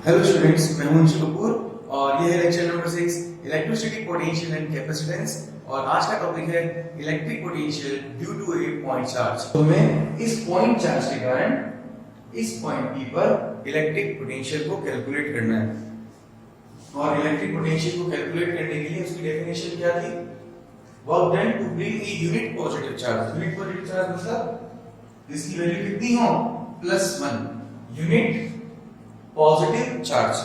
Hello students, मैं हूं अंशु कपूर और ये है lecture number 6 electrostatic potential and capacitance. और आज का टॉपिक है electric potential due to a point charge. तो हमें इस पॉइंट चार्ज के कारण इस पॉइंट P पर इलेक्ट्रिक पोटेंशियल को कैलकुलेट करना है। और इलेक्ट्रिक पोटेंशियल को कैलकुलेट करने के लिए उसकी डेफिनेशन क्या थी? Work done to bring a unit positive charge. Unit positive charge मतलब इसकी वैल्यू कितनी हो? +1 unit positive charge.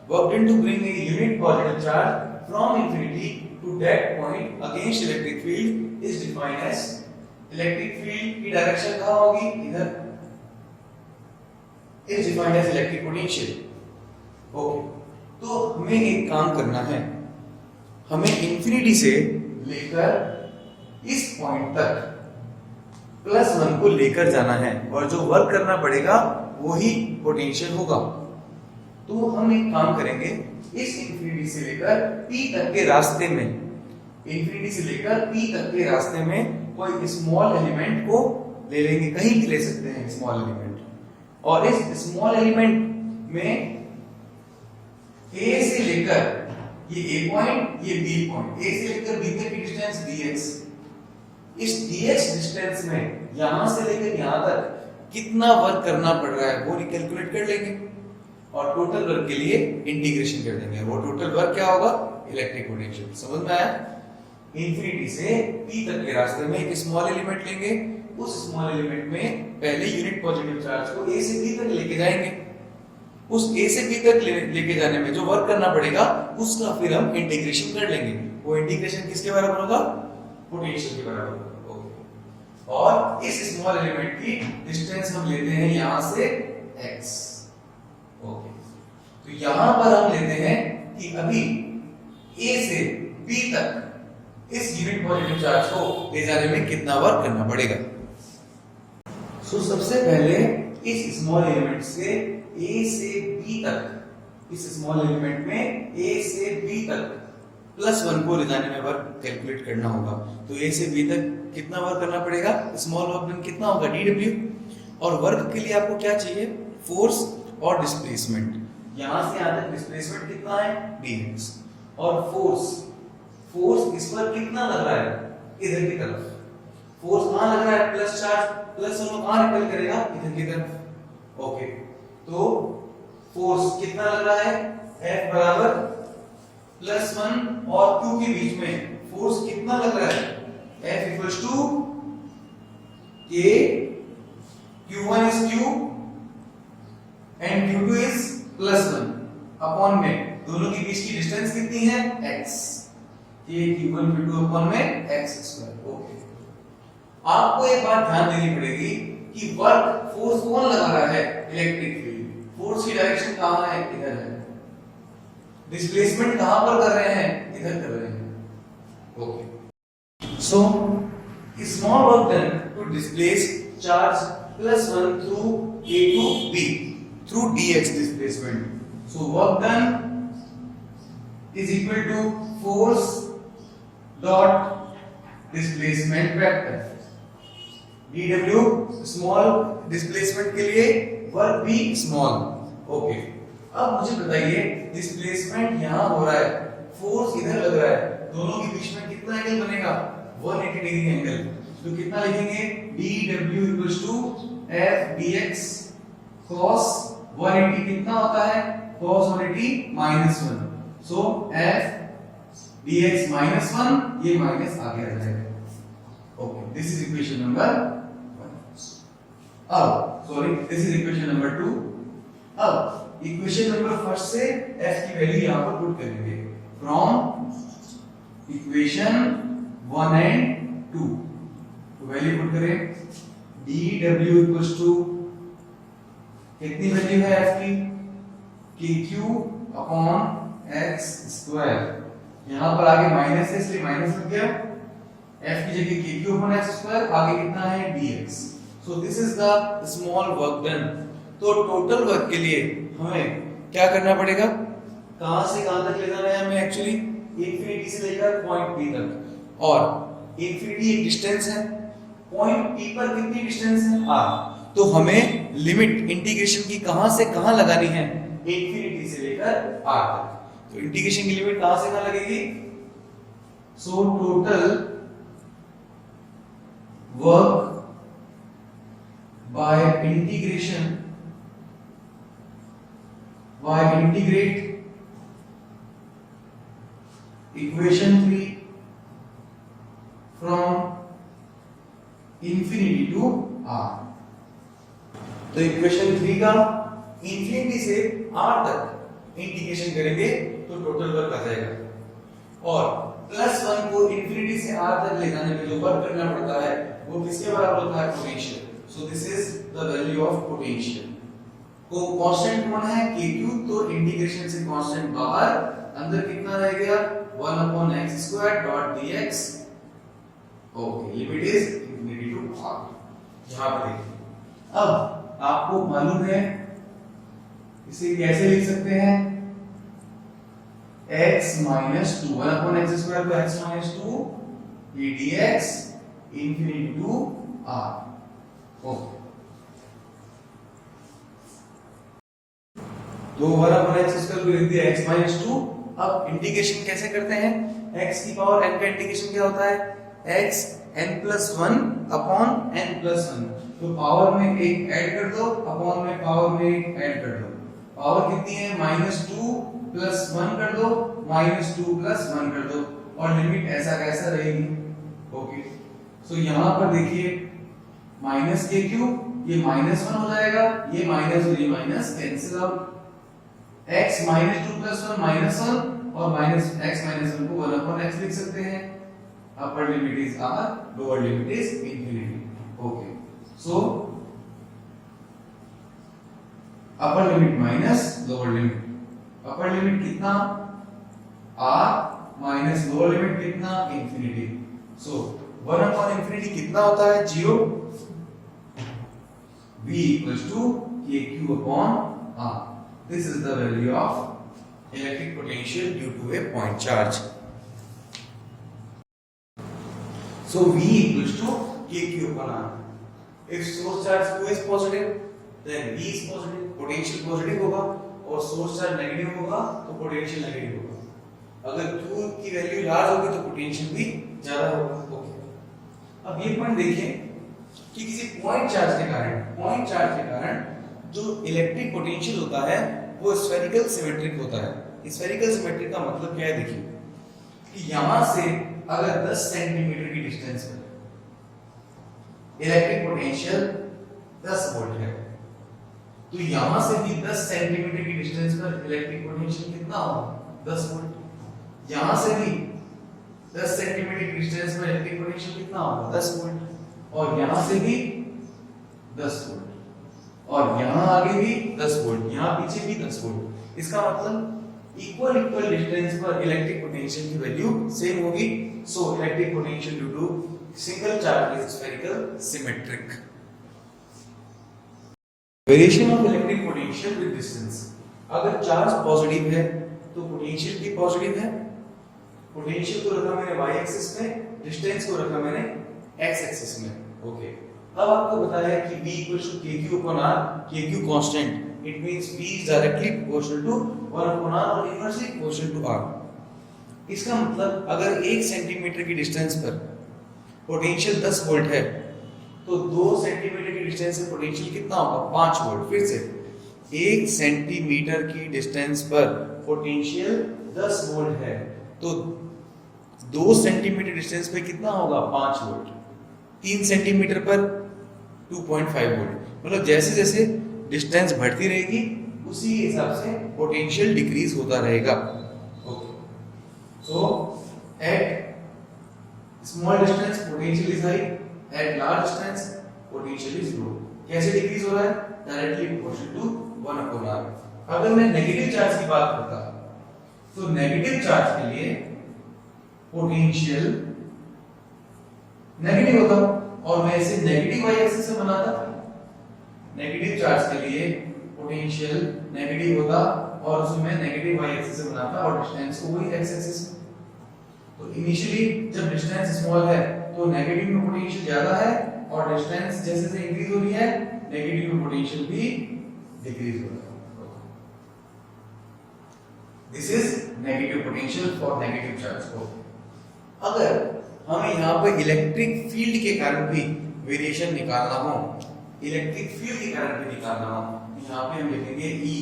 Work done to bring a unit positive charge from infinity to that point against electric field is defined as electric field की direction कहाँ होगी? इधर is defined as electric potential. Okay, तो हमें एक काम करना है, हमें इंफिनिटी से लेकर इस पॉइंट तक +1 को लेकर जाना है और जो वर्क करना पड़ेगा वही पोटेंशियल होगा। तो हम एक काम करेंगे, इस इंफिनिटी से लेकर P तक के रास्ते में, इंफिनिटी से लेकर P तक के रास्ते में कोई स्मॉल एलिमेंट को ले लेंगे, कहीं भी ले सकते हैं स्मॉल एलिमेंट। और इस स्मॉल एलिमेंट में A से लेकर ये A पॉइंट, ये B पॉइंट, A से लेकर B तक की डिस्टेंस dx। इस dx डिस्टेंस में यहां से लेकर यहां तक कितना वर्क करना पड़ रहा है वो कैलकुलेट कर लेंगे और टोटल वर्क के लिए इंटीग्रेशन कर देंगे। वो टोटल वर्क क्या होगा? Electric potential. समझ में आया? इंफिनिटी से P तक के रास्ते में एक स्मॉल एलिमेंट लेंगे, उस स्मॉल एलिमेंट में पहले यूनिट पॉजिटिव चार्ज को A से B तक लेके जाएंगे। उस A से B तक लेके जाने में जो वर्क करना पड़ेगा उसका फिर हम इंटीग्रेशन कर लेंगे। वो इंटीग्रेशन किसके बराबर होगा? पोटेंशियल के बराबर होगा। ओके, और इस स्मॉल एलिमेंट की डिस्टेंस हम लेते हैं यहां से x। ओके, तो यहां पर हम लेते हैं कि अभी A से B तक इस यूनिट पॉजिटिव चार्ज को ले जाने में कितना वर्क करना पड़ेगा। सो सबसे पहले इस स्मॉल एलिमेंट से A से B तक, इस स्मॉल एलिमेंट में A से B तक +1 को ले जाने में वर्क कैलकुलेट करना होगा। तो A से B तक कितना वर्क करना पड़ेगा? स्मॉल वर्क डन कितना होगा? dw। और वर्क के लिए आपको क्या चाहिए? फोर्स और डिस्प्लेसमेंट। यहां से यहां तक डिस्प्लेसमेंट कितना है? dx। और फोर्स इस पर कितना लग रहा है? इधर की तरफ। फोर्स कहां लग रहा है? प्लस चार्ज, +1 को कहां रिपेल करेगा? इधर की तरफ। ओके, तो फोर्स कितना लग रहा है? F बराबर +1 और Q के बीच में फोर्स कितना लग रहा है? F equals to K, Q1 is Q and Q2 is +1 upon में दोनों के बीच की डिस्टेंस कितनी है? x। ये Q1 Q2 अपॉन में x²। ओके, आपको एक बात ध्यान देनी पड़ेगी कि वर्क फोर्स कौन लगा रहा है? Electric field. फोर्स की डायरेक्शन कहां है? इधर है। डिस्प्लेसमेंट कहां पर कर रहे हैं? इधर कर रहे हैं। Okay, so small work done to displace charge +1 through A to B through dx displacement. So work done is equal to force dot displacement vector. dw small displacement के लिए वर्क भी small. ओके, अब मुझे बताइए displacement यहां हो रहा है, फोर्स इधर लग रहा है, दोनों के बीच में कितना एंगल बनेगा? 180 डिग्री एंगल। तो कितना लिखेंगे? dw equals to f dx cos 180 कितना होता है? cos 180 -1। सो f dx -1, ये माइनस आगे आ जाएगा। Okay, this is equation number 1। अब sorry, this is equation number 2। अब इक्वेशन नंबर 1 से f की वैल्यू यहां पर पुट करेंगे फ्रॉम इक्वेशन 1 एंड 2। तो वैल्यू पुट करें, dw इक्वल्स टू कितनी वैल्यू है f की? kq upon x²। यहां पर आगे माइनस है इसलिए माइनस लग गया। f की जगह kq अपॉन x², आगे कितना है? dx। So this is the small work done. तो टोटल वर्क के लिए हमें क्या करना पड़ेगा? कहां से कहां तक ले जाना है हमें? एक्चुअली इंफिनिटी से लेकर पॉइंट P तक। और इंफिनिटी एक डिस्टेंस है, पॉइंट P पर कितनी डिस्टेंस है? r। तो हमें लिमिट इंटीग्रेशन की कहां से कहां लगानी है? इंफिनिटी से लेकर आर तक। तो इंटीग्रेशन की लिमिट कहां से कहां लगेगी? So total work by integrate equation 3 from infinity to R. तो इक्वेशन 3 का इंफिनिटी से आर तक इंटीग्रेशन करेंगे तो टोटल वर्क आ जाएगा। और +1 को इंफिनिटी से आर तक ले जाने में जो वर्क करना पड़ता है वो किसके बराबर होता है? Potential. So this is the value of potential. को कांस्टेंट होना है kq, तो इंटीग्रेशन से कांस्टेंट बाहर, अंदर कितना रह गया? 1/x² dx। Okay, limit is infinity to R. यहां पर देखिए, अब आपको मालूम है इसे कैसे लिख सकते हैं? x - 2 1/x² को x - 2 dx infinity to R. Okay, तो 1/x² को लिख दिया x - 2। अब इंटीग्रेशन कैसे करते हैं? x की पावर n का इंटीग्रेशन क्या होता है? x n+1/n+1। तो पावर में एक ऐड कर दो, अपॉन में पावर में एक ऐड कर दो। पावर कितनी है? -2 + 1 कर दो, -2 + 1 कर दो, और लिमिट ऐसा कैसा रहेगी? ओके, सो यहां पर देखिए -kq, ये -1 हो जाएगा, ये माइनस और ये माइनस कैंसिल आउट। x - 2 + 1 -1 और -x - 1 को 1/x लिख सकते हैं। Upper limit is r, lower limit is infinity. Okay, so upper limit minus lower limit, upper limit कितना? r माइनस लोअर लिमिट कितना? इंफिनिटी। सो 1/infinity कितना होता है? 0। v = kq/r। This is the value of electric potential due to a point charge. So V = kq/r. If source charge Q is positive, then V is positive, potential positive होगा, और source charge negative होगा तो potential negative होगा। अगर Q की value large होगी तो potential भी ज्यादा होगा। ओके, अब ये पॉइंट देखें कि किसी पॉइंट चार्ज के कारण जो इलेक्ट्रिक पोटेंशियल होता है वो स्फेरिकल सिमेट्रिक होता है। स्फेरिकल सिमेट्रिक का मतलब क्या है? देखिए कि यहां से अगर 10 सेंटीमीटर की डिस्टेंस पर इलेक्ट्रिक पोटेंशियल 10 वोल्ट है, तो यहां से भी 10 सेंटीमीटर की डिस्टेंस पर इलेक्ट्रिक पोटेंशियल कितना होगा? 10 वोल्ट। यहां से भी 10 सेंटीमीटर की डिस्टेंस पर इलेक्ट्रिक पोटेंशियल कितना होगा? 10 वोल्ट। और यहां से भी 10 वोल्ट, और यहां आगे भी 10 वोल्ट, यहां पीछे भी 10 वोल्ट। इसका मतलब इक्वल डिस्टेंस पर इलेक्ट्रिक पोटेंशियल की वैल्यू सेम होगी। So electric potential due to single charge is spherical symmetric. Variation of electric potential with distance. अगर चार्ज पॉजिटिव है तो पोटेंशियल भी पॉजिटिव है। पोटेंशियल को रखा मैंने y एक्सिस में, डिस्टेंस को रखा मैंने x एक्सिस में। ओके, अब आपको बताया है कि V = kq/r, kq constant, it means V is directly proportional to 1/r और इनवर्सली प्रोपोर्शनल टू r। इसका मतलब अगर 1 सेंटीमीटर की डिस्टेंस पर पोटेंशियल 10 वोल्ट है तो 2 सेंटीमीटर की डिस्टेंस पर पोटेंशियल कितना होगा? 5 वोल्ट। फिर से 1 सेंटीमीटर की डिस्टेंस पर पोटेंशियल 10 वोल्ट है तो 2 सेंटीमीटर डिस्टेंस पे कितना होगा? 5 वोल्ट। 3 सेंटीमीटर पर 2.5 वोल्ट। मतलब जैसे जैसे डिस्टेंस बढ़ती रहेगी उसी हिसाब से पोटेंशियल डिक्रीज होता रहेगा। Okay, so at small distance potential is high, at large distance potential is low. कैसे डिक्रीज हो रहा है? Directly proportional to 1/r। अगर मैं नेगेटिव चार्ज की बात करता तो नेगेटिव चार्ज के लिए पोटेंशियल नेगेटिव होता, और मैं इसे नेगेटिव y एक्सिस से बनाता। नेगेटिव चार्ज के लिए पोटेंशियल नेगेटिव होता और उसे मैं नेगेटिव y एक्सिस से बनाता और डिस्टेंस को वही x एक्सिस में। तो इनिशियली जब डिस्टेंस स्मॉल है तो नेगेटिव में पोटेंशियल ज्यादा है, और डिस्टेंस जैसे जैसे इंक्रीज हो रही है नेगेटिव में पोटेंशियल भी डिक्रीज हो रहा है। This is negative potential for negative charge को। अगर हमें यहाँ पे इलेक्ट्रिक फील्ड के कारण भी वेरिएशन निकालना हो, इलेक्ट्रिक फील्ड के कारण भी निकालना हो, यहाँ पे हम लिखेंगे E,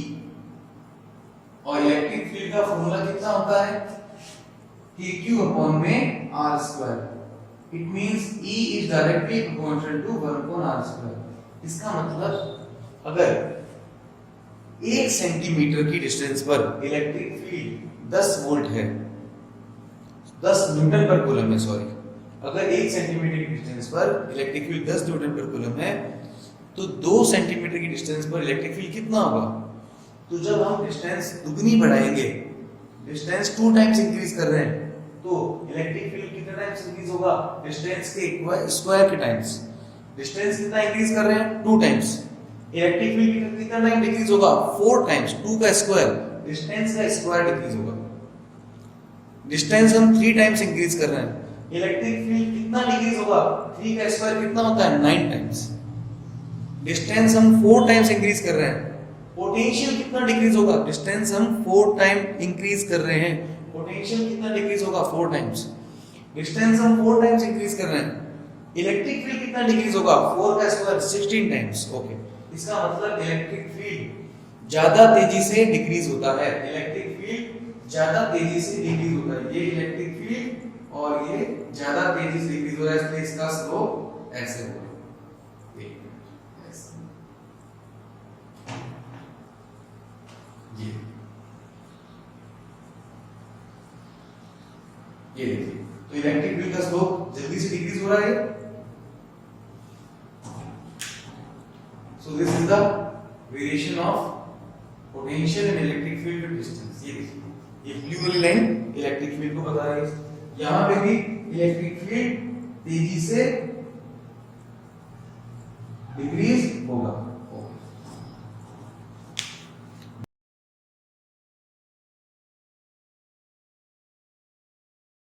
और इलेक्ट्रिक फील्ड का फॉर्मूला कितना होता है, KQ अपॉन में R square. It means E is directly proportional to 1 upon R square. इसका मतलब अगर 1 सेंटीमीटर की डिस्टेंस पर इलेक्ट्रिक फील्ड 10 वोल्ट है, 10 न्यूटन पर कूलम है, सॉरी, अगर 1 सेंटीमीटर की डिस्टेंस पर इलेक्ट्रिक फील्ड 10 न्यूटन पर कूलम है, तो 2 सेंटीमीटर की डिस्टेंस पर इलेक्ट्रिक फील्ड कितना होगा? तो जब हम डिस्टेंस दुगनी बढ़ाएंगे, डिस्टेंस 2 टाइम्स इंक्रीज कर रहे हैं, तो इलेक्ट्रिक फील्ड कितने टाइम्स इंक्रीज होगा? डिस्टेंस के स्क्वायर के टाइम्स। डिस्टेंस कितना इंक्रीज कर रहे हैं? 2 टाइम्स। इलेक्ट्रिक फील्ड कितना टाइम डिक्रीज होगा? 4 टाइम्स। 2 का स्क्वायर, डिस्टेंस का स्क्वायर डिक्रीज होगा। डिस्टेंस हम 3 टाइम्स इंक्रीज कर रहे हैं, इलेक्ट्रिक फील्ड कितना डिक्रीज होगा? 3 का स्क्वायर कितना होता है? 9 टाइम्स। डिस्टेंस हम 4 टाइम्स इंक्रीज कर रहे हैं, पोटेंशियल कितना डिक्रीज होगा? डिस्टेंस हम 4 टाइम इंक्रीज कर रहे हैं, पोटेंशियल कितना डिक्रीज होगा? 4 टाइम्स। डिस्टेंस हम 4 टाइम्स इंक्रीज कर रहे हैं, इलेक्ट्रिक फील्ड कितना डिक्रीज होगा? 4 का स्क्वायर 16 टाइम्स। ओके, इसका मतलब इलेक्ट्रिक फील्ड ज्यादा तेजी से डिक्रीज होता है, इलेक्ट्रिक फील्ड ज्यादा तेजी से डिक्रीज होता है। ये इलेक्ट्रिक फील्ड और ये ज्यादा तेजी से डिक्रीज हो रहा है, इसलिए इसका स्लोप ऐसे होगा। ये देखिए, तो इलेक्ट्रिक फील्ड का स्लोप जल्दी से डिक्रीज हो रहा है। So this is the variation of potential in electric field with distance. ये देखिए, ये ब्लू वाली लाइन इलेक्ट्रिक फील्ड को बता रही है। यहां पे भी इलेक्ट्रिक फील्ड तेजी से डिक्रीज होगा।